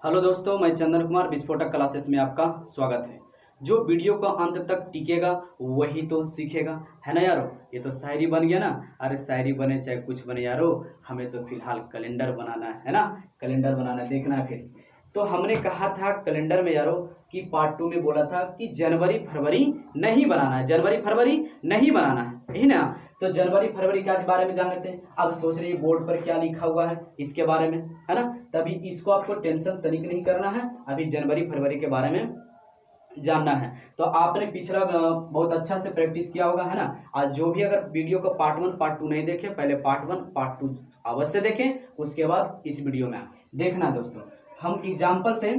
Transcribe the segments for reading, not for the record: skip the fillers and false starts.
Hello दोस्तों, मैं चंदन कुमार विस्फोटक क्लासेस में आपका स्वागत है। जो वीडियो को अंत तक टिकेगा वही तो सीखेगा, है ना यारो। ये तो शायरी बन गया ना। अरे शायरी बने चाहे कुछ बने यारो, हमें तो फिलहाल कैलेंडर बनाना है ना। कैलेंडर बनाना देखना है। फिर तो हमने कहा था कैलेंडर में यारो कि पार्ट 2 में बोला था कि जनवरी फरवरी नहीं बनाना है, जनवरी फरवरी नहीं बनाना है, यही ना। तो जनवरी फरवरी के आज बारे में जान लेते हैं। अब सोच रही बोर्ड पर क्या लिखा हुआ है इसके बारे में, है ना। तभी इसको आपको टेंशन तनिक नहीं करना है, अभी जनवरी फरवरी के बारे में जानना है। तो आपने पिछला बहुत अच्छा से प्रैक्टिस किया होगा, है ना। आज जो भी अगर वीडियो को पार्ट 1 पार्ट 2 नहीं देखे, पहले पार्ट 1 पार्ट 2 अवश्य देखें, उसके बाद इस वीडियो में देखना। दोस्तों हम एग्जाम्पल से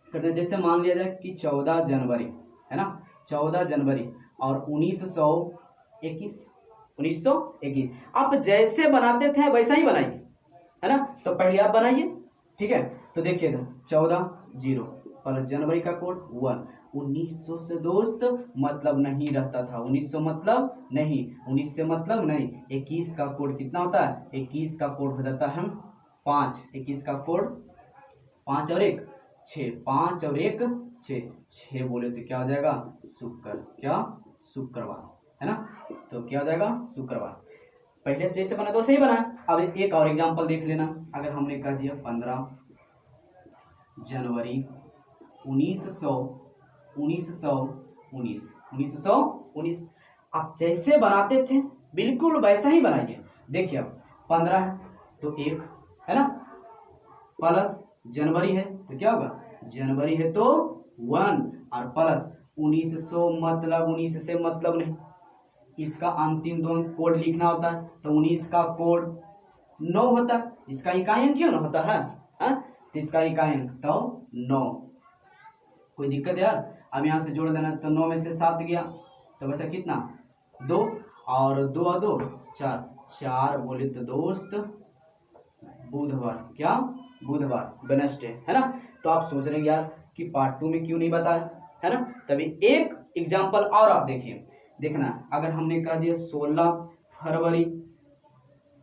करते हैं। जैसे मान लिया जाए कि 14 जनवरी, है ना, 14 जनवरी और 1921 आप जैसे बनाते थे वैसा ही बनाइए, है ना। तो पहले आप बनाइए, ठीक है। तो देखिए 14 पर जनवरी का कोड 1। 1900 से दोस्त मतलब नहीं रहता था, 1900 मतलब नहीं, 19 से मतलब नहीं। 21 का कोड कितना होता है? 21 का कोड हो जाता है 5। 21 का कोड 5 और 1 6, 5 और 1 6, 6 बोले तो क्या हो जाएगा? शुक्र, क्या? शुक्रवार, है ना। तो क्या हो जाएगा? शुक्रवार। पहले से जैसे बना तो सही बना। अब एक और एग्जांपल देख लेना। अगर हमने कह दिया 15 जनवरी 1919 आप जैसे बनाते थे बिल्कुल वैसा ही बनाइए। देखिए अब 15 है तो 1, है ना, प्लस जनवरी है तो क्या होगा? जनवरी है तो 1 और प्लस 1900 मतलब 19 से मतलब नहीं, इसका अंतिम दो कोड लिखना होता है। तो 19 का कोड 9 होता है। इसका इकाई अंक क्यों ना होता है, तो इसका इकाई अंक तो 9। कोई दिक्कत है यार? अब यहाँ से जोड़ देना। तो 9 में से 7 गया तो बचा कितना? 2 और 2 और 2 4, 4 बोले तो दोस्त बुधवार, क्या? बुधवार, वेडनेसडे, है ना। तो आप सोच रहे हैं यार कि पार्ट 2 में क्यों नहीं बताया, है ना। तभी एक एग्जांपल और आप देखिए, देखना। अगर हमने कह दिया 16 फरवरी,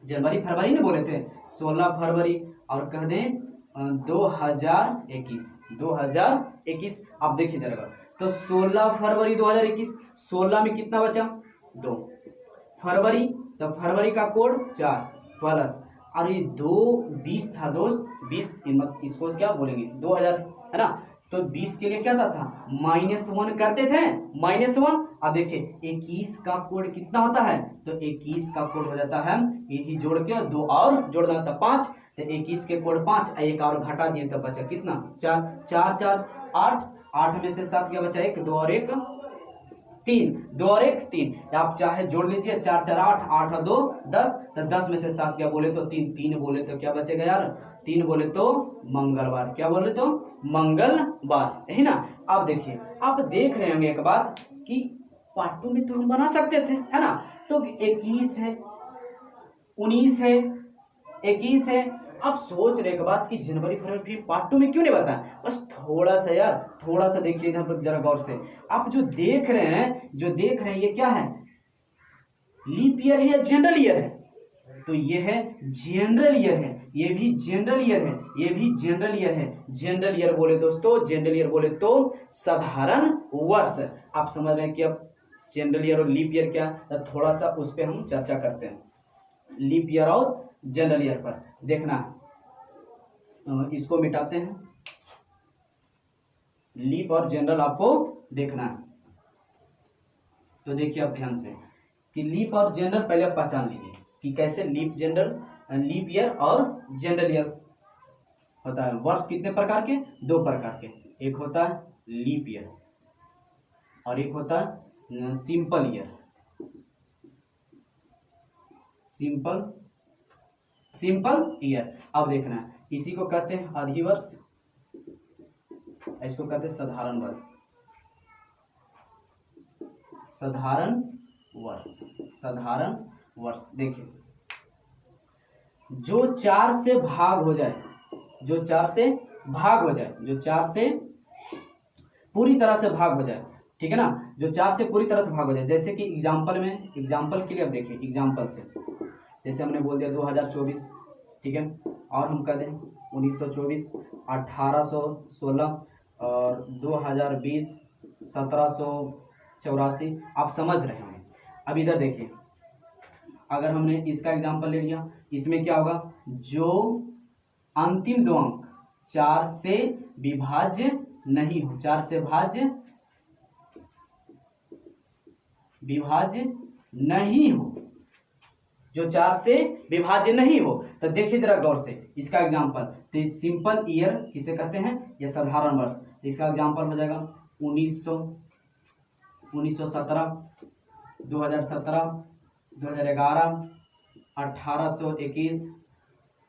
जनवरी फरवरी ने बोले थे, 16 फरवरी और कह दें 2021। आप देखिए जरा, तो 16 फरवरी 2021, 16 में कितना बचा? 2 फरवरी, तो फरवरी का कोड 4 प्लस, और ये 20 था दोस्त, 20 इसको क्या बोलेंगे? 2000, है ना। तो 20 के लिए क्या था? -1 करते थे, -1। अब देखिए 21 का कोड कितना होता है? तो 21 का कोड हो जाता है, यही जोड़ के 2 और जोड़ देना था 5। तो 21 के कोड 5, एक और घटा दिए तो बचा कितना? 4, 4 4 8, 8 में से 7 क्या बचा? 1 2 और 1 3, 2 और 1 3। आप चाहे जोड़ लीजिए, 4 4 8, 8 और 2 10। तो 10 में से 7 क्या बोले तो 3, 3 बोले तो क्या बचेगा यार? 3 बोले तो मंगलवार, क्या बोले तो? मंगलवार, यही ना। अब देखिए, आप देख रहे होंगे एक बात कि पार्ट 2 में तो हम बना सकते थे, है ना। तो 21 है, 19 है, 21 है। आप सोच रहे एक बात कि जनवरी फरवरी फिर पार्ट 2 में क्यों नहीं बताया? बस थोड़ा सा यार, थोड़ा सा देखिए इधर पर जरा गौर से। आप जो देख रहे हैं ये क्या है? लीप ईयर है या जनरल ईयर है? तो ये है जनरल ईयर है, ये भी जनरल ईयर है, ये भी जनरल ईयर है। जनरल ईयर बोले दोस्तों, जनरल ईयर बोले तो साधारण वर्ष। आप समझ रहे हैं कि अब जनरल ईयर और लीप ईयर क्या? तो थोड़ा सा उस पर हम चर्चा करते हैं, लीप ईयर और जनरल ईयर पर। देखना, इसको मिटाते हैं, लीप और जनरल आपको देखना है। तो देखिए आप ध्यान से कि लीप और जनरल पहले आप पहचान लीजिए कि कैसे लीप लीप ईयर और जनरल ईयर होता है। वर्ष कितने प्रकार के? 2 प्रकार के, एक होता है लीप ईयर और एक होता है सिंपल ईयर। Simple year. अब देखना, इसी को कहते हैं अधिवर्ष, इसको कहते हैं साधारण वर्ष। साधारण वर्ष। देखिए जो 4 से भाग हो जाए, जो 4 से पूरी तरह से भाग हो जाए, ठीक है ना। जो 4 से पूरी तरह से भाग हो जाए, जैसे कि एग्जाम्पल के लिए अब देखिए, एग्जाम्पल से जैसे हमने बोल दिया 2024, ठीक है। और हम कह दें 1924, 1816 और 2020 1784। आप समझ रहे हैं। अब इधर देखिए, अगर हमने इसका एग्जाम्पल ले लिया, इसमें क्या होगा, जो अंतिम दो अंक 4 से विभाज्य नहीं हो, 4 से विभाज्य नहीं हो, जो 4 से विभाज्य नहीं हो, तो देखिए जरा गौर से इसका एग्जाम्पल। तो सिंपल ईयर किसे कहते हैं, या साधारण वर्ष। तो इसका एग्जाम्पल हो जाएगा 1917, 2017, 2011, 1821,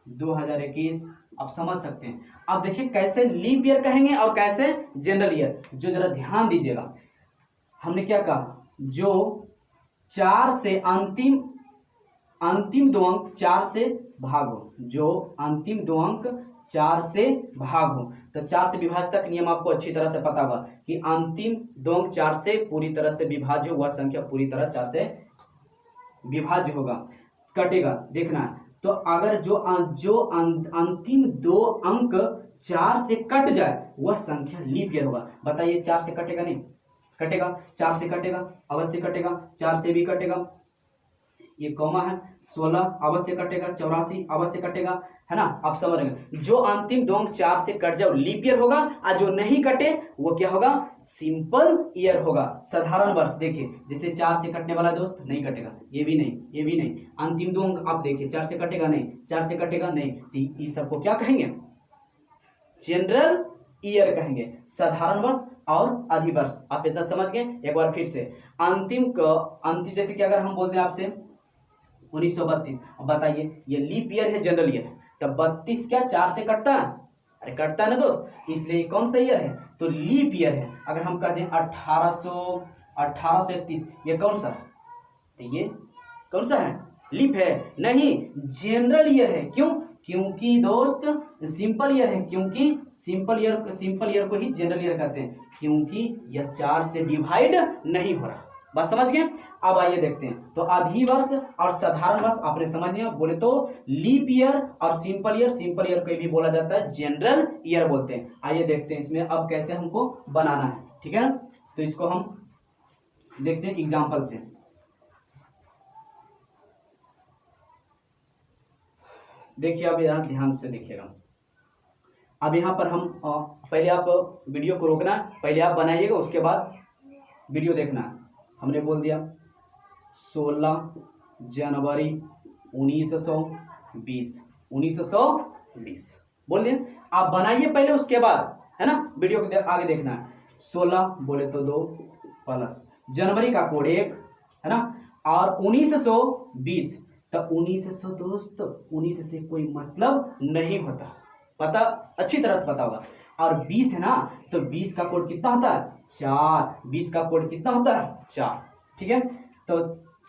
2021। आप समझ सकते हैं। अब देखिए कैसे लीप ईयर कहेंगे और कैसे जनरल ईयर, जो जरा ध्यान दीजिएगा। हमने क्या कहा, जो 4 से अंतिम दो अंक 4 से भाग हो, जो अंतिम दो अंक 4 से भाग हो। तो 4 से विभाज्य तक नियम आपको अच्छी तरह से पता होगा कि अंतिम दो अंक 4 से पूरी तरह से विभाज्य, वह संख्या पूरी तरह 4 से विभाज्य होगा, कटेगा, देखना है। तो अगर जो अंतिम दो अंक 4 से कट जाए, वह संख्या लीप ईयर होगा। बताइए 4 से कटेगा नहीं, कटेगा, 4 से कटेगा, अवश्य कटेगा, 4 से भी कटेगा, ये कॉमा है, 16 अवश्य कटेगा, 84 अवश्य कटेगा, है ना। आप समझ रहे, जो अंतिम दो अंक 4 से कट जाए लीप ईयर होगा, और जो नहीं कटे वो क्या होगा, सिंपल ईयर होगा, साधारण वर्ष। देखिए जैसे 4 से कटने वाला दोस्त नहीं कटेगा, ये भी नहीं, ये भी नहीं। अंतिम दो अंक आप देखिए 4 से कटेगा नहीं, 4 से कटेगा नहीं, इस सबको क्या कहेंगे, जनरल ईयर कहेंगे, साधारण वर्ष और अधिवर्ष। आप इतना समझ गए। एक बार फिर से अंतिम जैसे कि अगर हम बोलते हैं आपसे 1932, अब बताइए ये लीप ईयर है जनरल ईयर है, तो 32 क्या 4 से कटता है, अरे कटता है ना दोस्त, इसलिए कौन सा ईयर है, तो लीप ईयर है। अगर हम कहते हैं 1831, ये कौन सा है, तो ये कौन सा है, लीप है नहीं, जनरल ईयर है। क्यों, क्योंकि दोस्त सिंपल ईयर है, क्योंकि सिंपल ईयर को ही जनरल ईयर कहते हैं, क्योंकि यह 4 से डिवाइड नहीं हो रहा। बात समझ गए। अब आइए देखते हैं, तो अधिवर्ष और साधारण वर्ष आपने समझ लिया। बोले तो लीप ईयर और सिंपल ईयर को भी बोला जाता है जनरल ईयर बोलते हैं। आइए देखते हैं इसमें अब कैसे हमको बनाना है, ठीक है ना। तो इसको हम देखते हैं एग्जाम्पल से। देखिए अब यहाँ ध्यान से देखिएगा। अब यहाँ पर हम पहले आप वीडियो को रोकना, पहले आप बनाइएगा, उसके बाद वीडियो देखना है। हमने बोल दिया 16 जनवरी 1920 बोल दिए। आप बनाइए पहले, उसके बाद है ना वीडियो को आगे देखना है। 16 बोले तो 2 प्लस जनवरी का कोड 1 है ना, और 1920, तो 1900 दोस्त 19 से कोई मतलब नहीं होता, पता अच्छी तरह से पता होगा। और 20 है ना, तो 20 का कोड कितना होता है 4, 20 का कोड कितना होता है 4, ठीक है। तो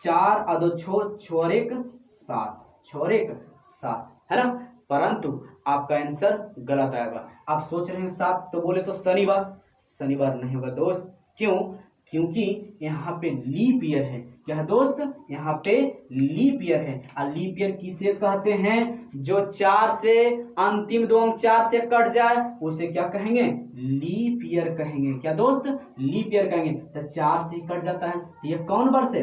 4 और 2 छोर 1 7 है ना, परंतु आपका आंसर गलत आएगा। आप सोच रहे हैं 7, तो बोले तो शनिवार नहीं होगा दोस्त। क्यों, क्योंकि यहाँ पे लीप ईयर है। क्या है दोस्त, यहाँ पे लीप ईयर है। और लीप ईयर किसे कहते हैं, जो 4 से अंतिम दो अंक 4 से कट जाए उसे क्या कहेंगे, लीप ईयर कहेंगे। क्या दोस्त, लीप ईयर कहेंगे। तो 4 से कट जाता है, तो ये कौन वर्ष है,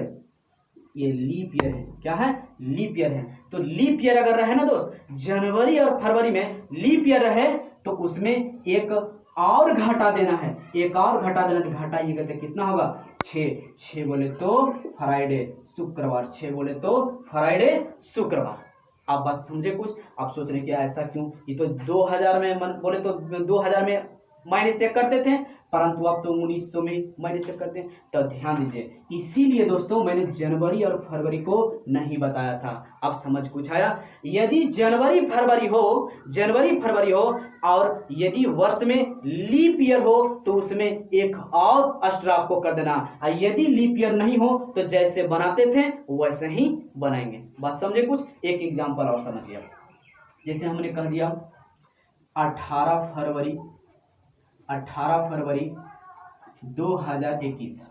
ये लीप ईयर है। क्या है, लीप ईयर है। तो लीप ईयर अगर रहे ना दोस्त, जनवरी और फरवरी में लीप ईयर रहे, तो उसमें एक और घटा देना है, एक और घटा देना। तो घटाइएगा तो कितना होगा 6 बोले तो फ्राइडे शुक्रवार, 6 बोले तो फ्राइडे शुक्रवार। आप बात समझे कुछ। आप सोच रहे कि ऐसा क्यों, ये तो 2000 में बोले तो 2000 में माइनस चेक करते थे, परंतु अब तो 1900 में माइनस चेक करते हैं। तो ध्यान दीजिए, इसीलिए दोस्तों मैंने जनवरी और फरवरी को नहीं बताया था। अब समझ कुछ आया। यदि जनवरी फरवरी हो और यदि वर्ष में लीप ईयर हो तो उसमें एक और एक्स्ट्रा आपको कर देना। और यदि लीप ईयर नहीं हो तो जैसे बनाते थे वैसे ही बनाएंगे। बात समझे कुछ। एक एग्जाम्पल और समझिए। जैसे हमने कह दिया 18 फरवरी 2021।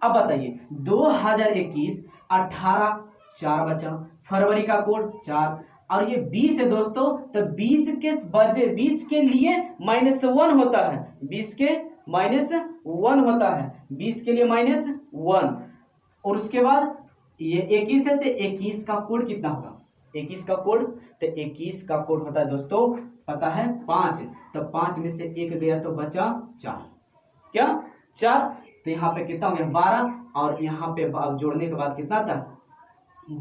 अब बताइए 2021 18 4 बचा, फरवरी का कोड 4 और ये 20 है दोस्तों, तो 20 के लिए -1 होता है, 20 के -1 होता है, 20 के लिए -1। और उसके बाद ये 21 है, तो 21 का कोड कितना होगा, 21 का कोड, तो 21 का कोड होता है दोस्तों, पता है 5। तो 5 में से 1 गया तो बचा 4, क्या 4। तो यहाँ पे कितना हो गया 12, और यहाँ पे अब जोड़ने के बाद कितना था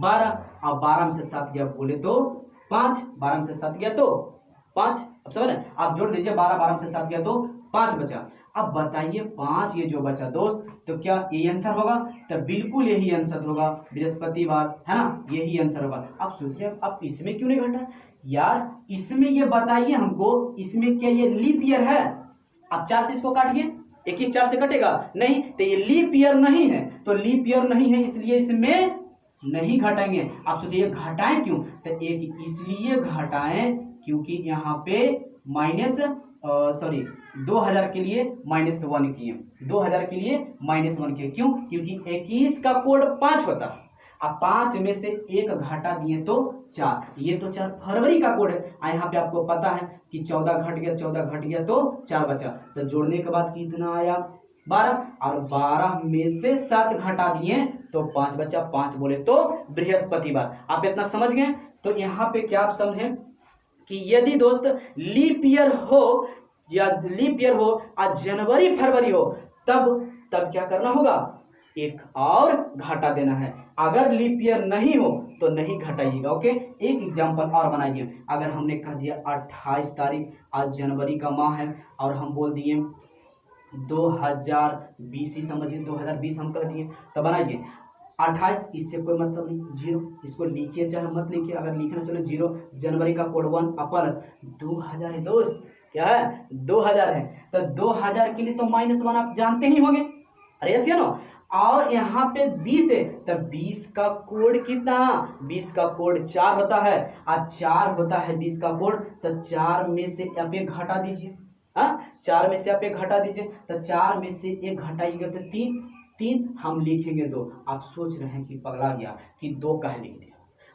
12, और 12 में से 7 गया बोले तो 5, 12 में से 7 गया तो 5। अब समझ रहे, आप जोड़ लीजिए 12 में से 7 गया तो 5 बचा। अब बताइए 5 ये जो बचा दोस्त, तो क्या यही आंसर होगा, तो बिल्कुल यही आंसर होगा, बृहस्पतिवार है ना, यही आंसर होगा। आप सोच रहे हैं आप इसमें क्यों नहीं घटा यार, इसमें ये बताइए हमको, इसमें क्या ये लीप ईयर है, आप 4 से इसको काटिए, 21 4 से कटेगा नहीं, तो ये लीप ईयर नहीं है, तो लीप ईयर नहीं है इसलिए इसमें नहीं घटाएंगे। आप सोचिए घटाएं क्यों, तो एक इसलिए घटाएं क्योंकि यहाँ पे -2000 के लिए -1 किए, 2000 के लिए -1 किए, क्यों, क्योंकि 21 का कोड 5 होता है, अब 5 में से 1 घटा दिए तो 4, ये तो 4 फरवरी का कोड है। यहाँ पे आपको पता है कि 14 घट गया, 14 घट गया तो 4 बचा, तो जोड़ने के बाद कितना आया 12, और 12 में से 7 घटा दिए तो 5 बचा, 5 बोले तो बृहस्पतिवार। आप इतना समझ गए। तो यहाँ पे क्या आप समझें कि यदि दोस्त लीप ईयर हो या लीप ईयर हो और जनवरी फरवरी हो, तब क्या करना होगा, एक और घाटा देना है। अगर लीप ईयर नहीं हो तो नहीं घटाइएगा। ओके, एक एग्जांपल और बनाइए। अगर हमने कह दिया 28 तारीख आज जनवरी का माह है, और हम बोल दिए 2020 ही समझिए, 2020 हम कह दिए, तो बनाइए 28, इससे कोई मतलब नहीं, 0, इसको लिखिए चाहे मत लिखिए, अगर लिखना चलो 0, जनवरी का कोड 1 प्लस 2000 है दोस्त, क्या है 2000 है, तो 2000 के लिए तो -1 आप जानते ही होंगे, अरे यस या नो। और यहाँ पे 20 है, तो 20 का कोड कितना, 20 का कोड 4 होता है, और 4 होता है 20 का कोड, तो 4 में से आप एक घटा दीजिए, 4 में से आप एक घटा दीजिए, तो 4 में से एक घटाइएगा तो 3 हम लिखेंगे 2। आप सोच रहे हैं कि पगला गया कि 2 कहे लिख दिया,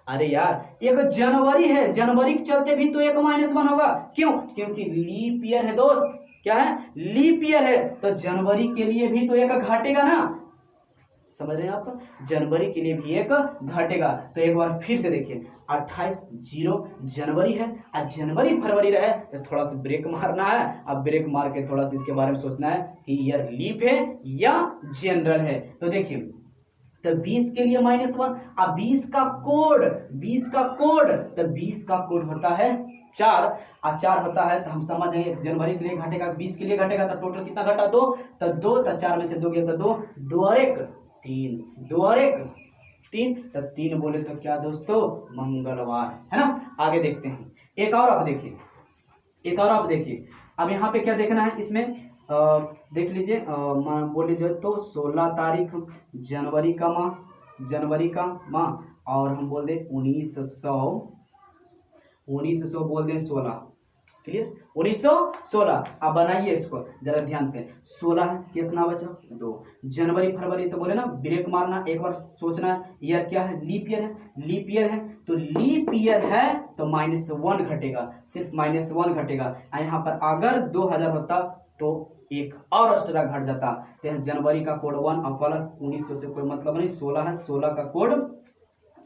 अरे यार एक जनवरी है, जनवरी के चलते भी तो एक -1 होगा, क्यों, क्योंकि लीप ईयर है दोस्त, क्या है लीप ईयर है, तो जनवरी के लिए भी तो एक घटेगा ना, समझ रहे हैं आप, जनवरी के लिए भी एक घटेगा। तो एक बार फिर से देखिए 28 0 जनवरी है, आज जनवरी फरवरी रहे तो थोड़ा सा ब्रेक मारना है, अब ब्रेक मार के थोड़ा सा इसके बारे में सोचना है कि ईयर लीप है या जनरल है। तो देखिए, तो 20 के लिए -1, अब 20 का कोड, तो 20 का कोड होता है 4, और 4 होता है, तो हम समझ जाएंगे जनवरी के लिए घटेगा, 20 के लिए घटेगा, तो टोटल कितना घटा 2, तो 2, तो 4 में से 2 गया तो 2, 2 और 1 3, 2 और 1 3, तो 3 बोले तो क्या दोस्तों मंगलवार, है ना। आगे देखते हैं, एक और आप देखिए, अब यहाँ पे क्या देखना है इसमें, देख लीजिए, बोल लीजिए तो 16 तारीख जनवरी का माह, और हम बोल दें 1900 बोल दें 16, क्लियर 1916। अब बनाइए इसको जरा ध्यान से, 16 कितना बचा 2, जनवरी फरवरी तो बोले ना ब्रेक मारना, एक बार सोचना है ईयर क्या है, लीप ईयर है, तो लीप ईयर है तो -1 घटेगा, सिर्फ -1 घटेगा। यहाँ पर अगर 2000 होता तो एक और एक्स्ट्रा घट जाता, तो जनवरी का कोड 1 और प्लस 1900 से कोई मतलब नहीं, 16 है, 16 का कोड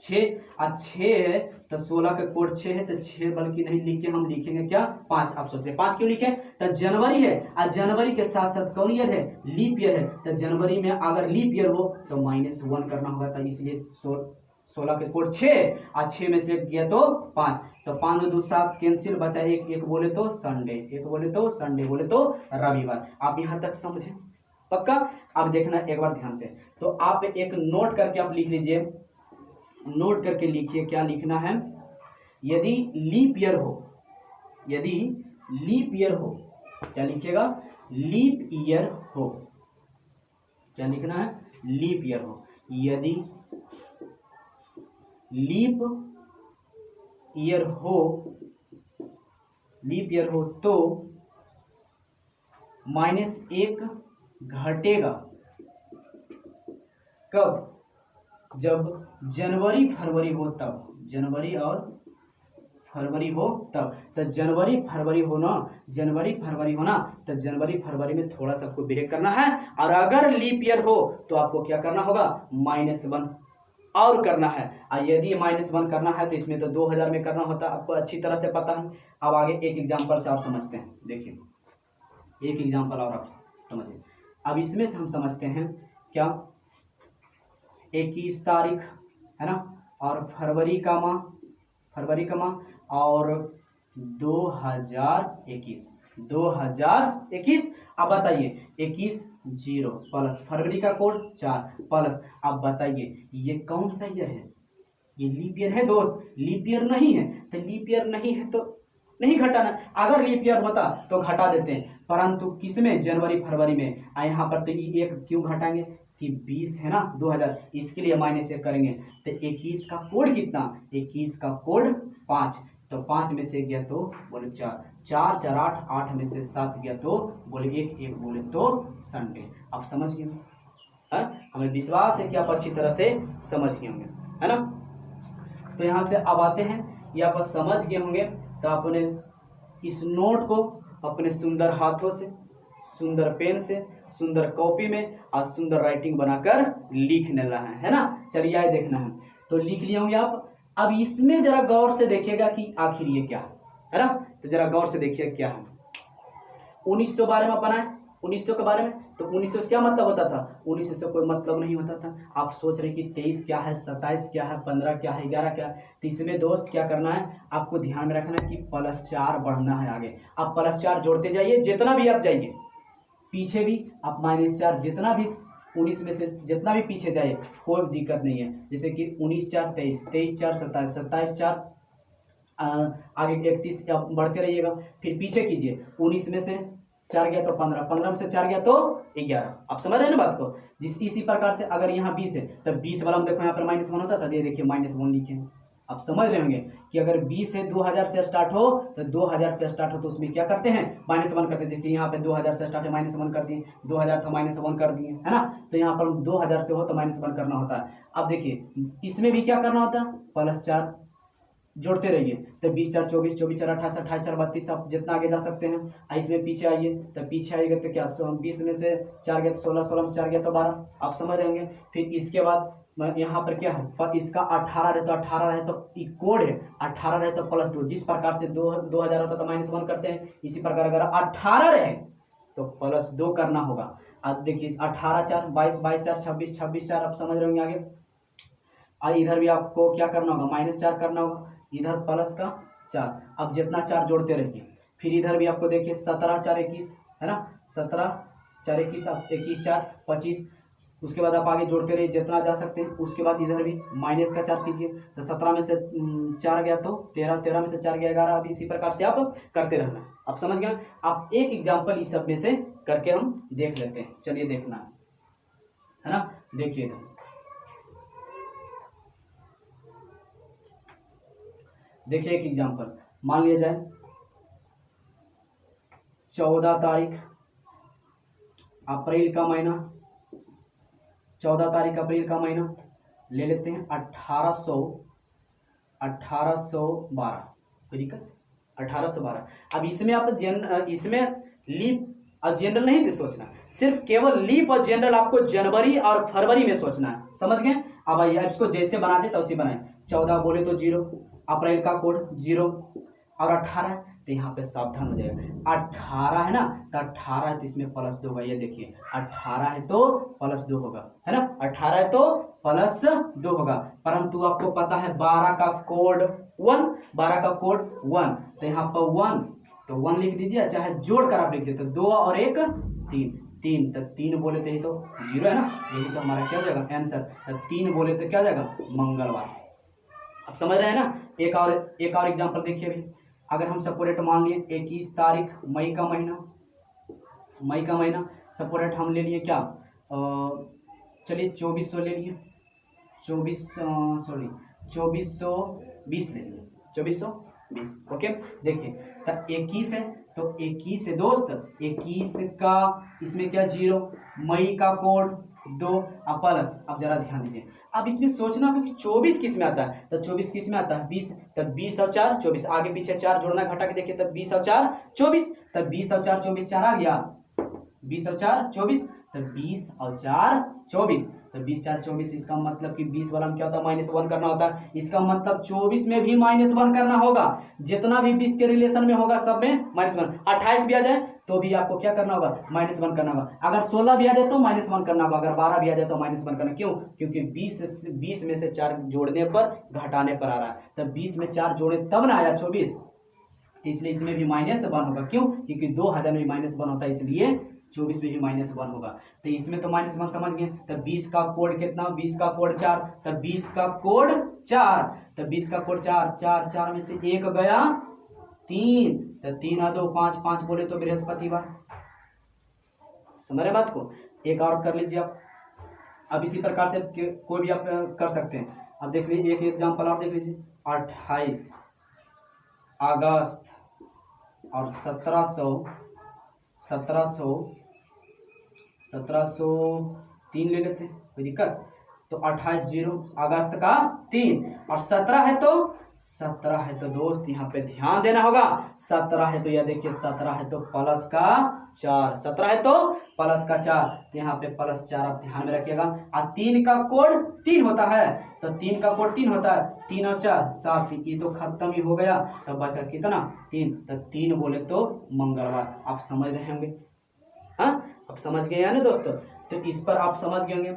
6, और 6 है तो 16 का कोड 6 है, तो 6 बल्कि नहीं लिख के हम लिखेंगे क्या 5। आप सोच रहे 5 क्यों लिखे, तो जनवरी है, और जनवरी के साथ साथ कौन ईयर है, लीप ईयर है, तो जनवरी में अगर लीप ईयर हो तो -1 करना होगा, तो इसलिए 16 के कोड 6, और 6 में से गया तो 5, तो 5 2 7 कैंसिल, बचा एक बोले तो संडे, बोले तो रविवार। आप यहाँ तक समझे पक्का। अब देखना एक बार ध्यान से, तो आप एक नोट करके आप लिख लीजिए, नोट करके लिखिए क्या लिखना है, यदि लीप ईयर हो, क्या लिखिएगा, लीप ईयर हो, क्या लिखना है, लीप ईयर हो, यदि लीप ईयर हो तो -1 घटेगा, कब, जब जनवरी फरवरी हो तब, जनवरी और फरवरी हो तब, तो जनवरी फरवरी हो ना, जनवरी फरवरी हो ना, तो जनवरी फरवरी में थोड़ा सा आपको ब्रेक करना है। और अगर लीप ईयर हो तो आपको क्या करना होगा, -1 और करना है। और यदि -1 करना है तो इसमें तो 2000 में करना होता है, आपको अच्छी तरह से पता है। अब आगे एक एग्जाम्पल से और समझते हैं। देखिए एक एग्जाम्पल और आप समझिए। अब इसमें से हम समझते हैं क्या, 21 तारीख है ना, और फरवरी का माह और 2021। अब बताइए 21 0 प्लस फरवरी का कोड 4 प्लस, अब बताइए ये कौन सा ईयर है, ये लीप ईयर है दोस्त, लीप ईयर नहीं है। तो लीप ईयर नहीं है तो नहीं घटाना, अगर लीप ईयर होता तो घटा देते हैं, परंतु किसमें, जनवरी फरवरी में। यहाँ पर तो ये एक क्यों घटाएंगे कि 20 है ना 2000, इसके लिए -1 करेंगे। तो 21 का कोड कितना, 21 का कोड 5, तो 5 में से गया तो बोले 4, 4 4 8, 8 में से 7 गया तो बोले 1, 1 बोले तो संडे। आप समझ गए, हमें विश्वास है कि आप अच्छी तरह से समझ गए होंगे, है ना। तो यहाँ से अब आते हैं, ये आप समझ गए होंगे। तो आपने इस नोट को अपने सुंदर हाथों से, सुंदर पेन से, सुंदर कॉपी में और सुंदर राइटिंग बनाकर लिख लेना है ना। चलिए आए देखना है, तो लिख लिए होंगे आप। अब इसमें जरा गौर से देखिएगा कि आखिर ये क्या है ना, तो जरा गौर से देखिए क्या है। 1900 बारे में अपना है, 1900 के बारे में, तो 1900 से क्या मतलब होता था, 1900 से कोई मतलब नहीं होता था। आप सोच रहे कि 23 क्या है, 27 क्या है, 15 क्या है, 11 क्या है। तो इसमें दोस्त क्या करना है, आपको ध्यान में रखना है कि +4 बढ़ना है आगे। आप +4 जोड़ते जाइए, जितना भी आप जाइए, पीछे भी आप -4, जितना भी 19 में से जितना भी पीछे जाए कोई दिक्कत नहीं है। जैसे कि 19 4 23, 23 4 27, 27 4 आगे 31 बढ़ते रहिएगा। फिर पीछे कीजिए, 19 में से 4 गया तो 15, 15 में से 4 गया तो 11। आप समझ रहे हैं ना बात को। इसी प्रकार से अगर यहाँ 20 है तब 20 वाला में देखो यहाँ पर -1 होता था, ये देखिए -1 लिखे। आप समझ रहे होंगे कि अगर 20 है 2000 से स्टार्ट हो, तो 2000 से स्टार्ट हो तो उसमें क्या करते हैं, -1 करते हैं। जैसे यहाँ पे 2000 से स्टार्ट है, -1 कर दिए, 2000 था -1 कर दिए, है ना। तो यहाँ पर 2000 से हो तो -1 करना होता है। अब देखिए इसमें भी क्या करना होता है, +4 जोड़ते रहिए। तो 20 4 24, 24 4 28, 28 4 32, आप जितना आगे जा सकते हैं। इसमें पीछे आइए, तो पीछे आइएगा तो क्या, 20 में से 4 गया तो 16, 16 में से 4 गया तो 12। आप समझ रहे होंगे। फिर इसके बाद यहाँ पर क्या है, पर इसका 18 रहे तो 18 रहे तो कोड है, 18 रहे तो +2। जिस प्रकार से 2000 होता तो -1 करते हैं, इसी प्रकार अगर 18 रहे तो +2 करना होगा। अब देखिए 18 4 22, 22 4 26, 26 4, आप समझ रहे होंगे आगे। और इधर भी आपको क्या करना होगा, -4 करना होगा, इधर +4। अब जितना 4 जोड़ते रहिए। फिर इधर भी आपको देखिए 17 4 21 है ना, 17 4 21, 21 4 25। उसके बाद आप आगे जोड़ते रहिए जितना जा सकते हैं। उसके बाद इधर भी -4 कीजिए, तो 17 में से 4 गया तो 13, 13 में से 4 गया 11। अब इसी प्रकार से आप करते रहना। आप समझ गए। आप एक एग्जाम्पल इस सब में से करके हम देख लेते हैं। चलिए देखना है ना, देखिए देखिए एक एग्जाम्पल मान लिया जाए 14 तारीख अप्रैल का महीना, 14 तारीख अप्रैल का महीना ले लेते हैं 1812। कोई दिक्कत, 1812। अब इसमें आप इसमें लीप और जनरल नहीं सोचना, सिर्फ केवल लीप और जनरल आपको जनवरी और फरवरी में सोचना है। समझ गए। अब आइए इसको जैसे बनाते तो उसी बनाए। 14 बोले तो 0, अप्रैल का कोड 0 और 18, तो यहाँ पे सावधान हो जाएगा। 18 है ना, तो 18 है तो इसमें +2 होगा। ये देखिए 18 है तो +2 होगा, है ना। 18 है तो +2 होगा। परंतु आपको पता है 12 का कोड 1, 12 का कोड 1, तो यहाँ पर 1 तो 1 लिख दीजिए, चाहे जोड़ कर आप लिख दीजिए। तो 2 और 1 3, 3 तो 3 बोले तो यही तो 0 है ना, यही तो हमारा क्या हो जाएगा आंसर। तो 3 बोले तो क्या हो जाएगा, मंगलवार। आप समझ रहे हैं ना। एक और एग्जांपल देखिए अभी। अगर हम सपोरेट मान लिए 21 तारीख मई का महीना सपोरेट हम ले लिए क्या, चलिए 2400 ले लिए, 2420 ले लिए, 2420। ओके देखिए, तो 21 है तो 21 है दोस्त, 21 का इसमें क्या 0, मई का कोड 2 अब प्लस, अब जरा ध्यान दीजिए, अब इसमें सोचना होगा कि 24 किस में आता है, तो 24 किस में आता है 20, तब 20 और 4 24, आगे पीछे 4 जोड़ना घटा के देखिए, तब 20 और 4 24, तब 20 और 4 24 4 आ गया, 20 और 4 24, तब 20 और 4 24, तो 20 4 24, इसका मतलब कि 20 वाला में क्या होता है -1 करना होता है, इसका मतलब 24 में भी -1 करना होगा, जितना भी 20 के रिलेशन में होगा सब में -1, 28 भी आ जाए तो भी आपको क्या करना होगा -1 करना होगा, अगर 16 भी आ जाए तो -1 करना होगा, अगर 12 भी आ जाए तो -1 करना, क्यों, क्योंकि 20 में से 4 जोड़ने पर घटाने पर आ रहा है, तब 20 में 4 जोड़े तब ना आया 24, इसलिए इसमें भी -1 होगा, क्यों, क्योंकि 2000 में -1 होता है, इसलिए 24 में भी -1 होगा, तो इसमें तो -1 समझ गए, तब 20 का कोड कितना, 20 का कोड 4, तब 20 का कोड 4, तब 20 का कोड 4 4 4 में से 1 गया 3, तब 3 और 2 5 5 बोले तो बृहस्पतिवार, समझ रहे बात को, एक और कर लीजिए आप, अब इसी प्रकार से कोई भी आप कर सकते हैं, अब देख लीजिए एक एग्जाम्पल और देख लीजिए, 28 अगस्त और 1703 ले लेते हैं, कोई दिक्कत, तो 28 0 अगस्त का 3 और 17 है तो दोस्त यहाँ पे ध्यान देना होगा, 17 है तो यह देखिए 17 है तो प्लस का 4, 17 है तो प्लस का 4, तो यहाँ पे प्लस 4 आप ध्यान में रखिएगा, और 3 का कोड 3 होता है, तो 3 का कोड 3 होता है, 3 और 4 7, ये तो खत्म ही हो गया, तो बचा कितना 3, तो 3 बोले तो मंगलवार, आप समझ रहे होंगे, हाँ अब समझ गए हैं ना दोस्तों, तो इस पर आप समझ गए होंगे,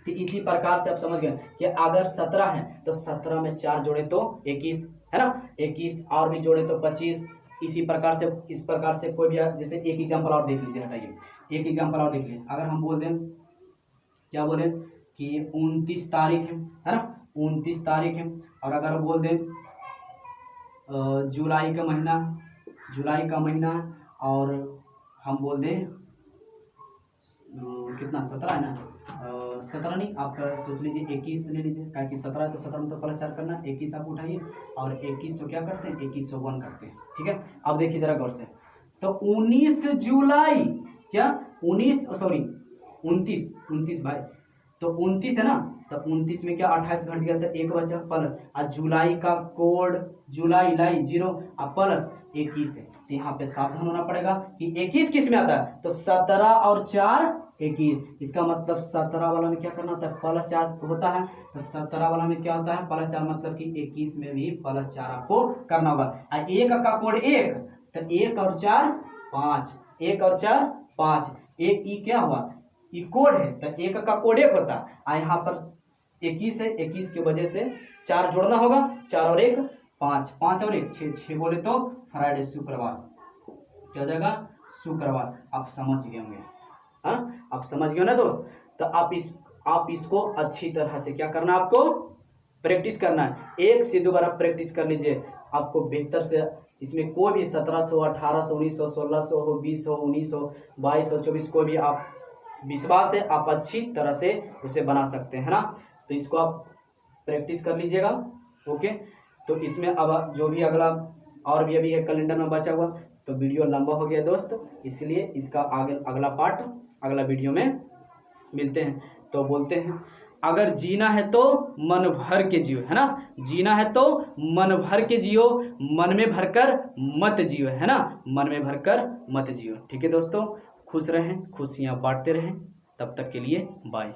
तो इसी प्रकार से आप समझ गए कि अगर 17 है तो 17 में 4 जोड़े तो 21 है ना, 21 और भी जोड़े तो 25, इसी प्रकार से इस प्रकार से कोई भी, जैसे एक एग्जांपल और देख लीजिए, हटाइए एक एग्जांपल और देख लीजिए, अगर हम बोल दें क्या बोले कि 29 तारीख है ना, 29 तारीख है, और अगर बोल दें जुलाई का महीना और हम बोल दें कितना 17 है ना, 17 नहीं, आप सोच लीजिए 21 ले लीजिए, क्या कि 17 है तो 17 में तो प्लस 4 करना, 21 आप उठाइए और 21 क्या करते हैं 2101 करते हैं, ठीक है, अब देखिए जरा गौर से, तो 19 जुलाई क्या 29 भाई, तो 29 है ना, तो 29 में क्या 28 घट गया, तो 1 बचा प्लस, और जुलाई का कोड जुलाई 0 और प्लस 21 है, तो यहाँ पे सावधान होना पड़ेगा कि 21 किस में आता है, तो 17 और 4 21, इसका मतलब 17 वाला में क्या करना होता है प्लस 4 होता है, तो 17 वाला में क्या होता है प्लस 4, मतलब कि 21 में भी प्लस 4 आपको करना होगा, और 1 का कोड 1, तो 1 और 4 5, 1 और 4 5, एक ई क्या हुआ ई कोड है, तो 1 का कोड 1 होता है, यहाँ पर 21 है, 21 की वजह से 4 जोड़ना होगा, 4 और 1 5, 5 और 1 6, 6 बोले तो फ्राइडे शुक्रवार, क्या हो जाएगा शुक्रवार, आप समझ गए होंगे, हाँ आप समझ गए ना दोस्त, तो आप इसको अच्छी तरह से क्या करना, आपको प्रैक्टिस करना है, 1 से 2 बार आप प्रैक्टिस कर लीजिए, आपको बेहतर से इसमें कोई भी 1700 1800 1900 1600 हो 20 हो 19 हो 22 हो 24 कोई भी आप विश्वास है आप अच्छी तरह से उसे बना सकते हैं ना, तो इसको आप प्रैक्टिस कर लीजिएगा, ओके, तो इसमें अब जो भी अगला और भी अभी है कैलेंडर में बचा हुआ, तो वीडियो लंबा हो गया दोस्त, इसलिए इसका आगे अगला पार्ट अगला वीडियो में मिलते हैं, तो बोलते हैं अगर जीना है तो मन भर के जियो, है ना, जीना है तो मन भर के जियो, मन में भरकर मत जियो, है ना, मन में भरकर मत जियो, ठीक है दोस्तों, खुश रहें, खुशियां बांटते रहें, तब तक के लिए बाय।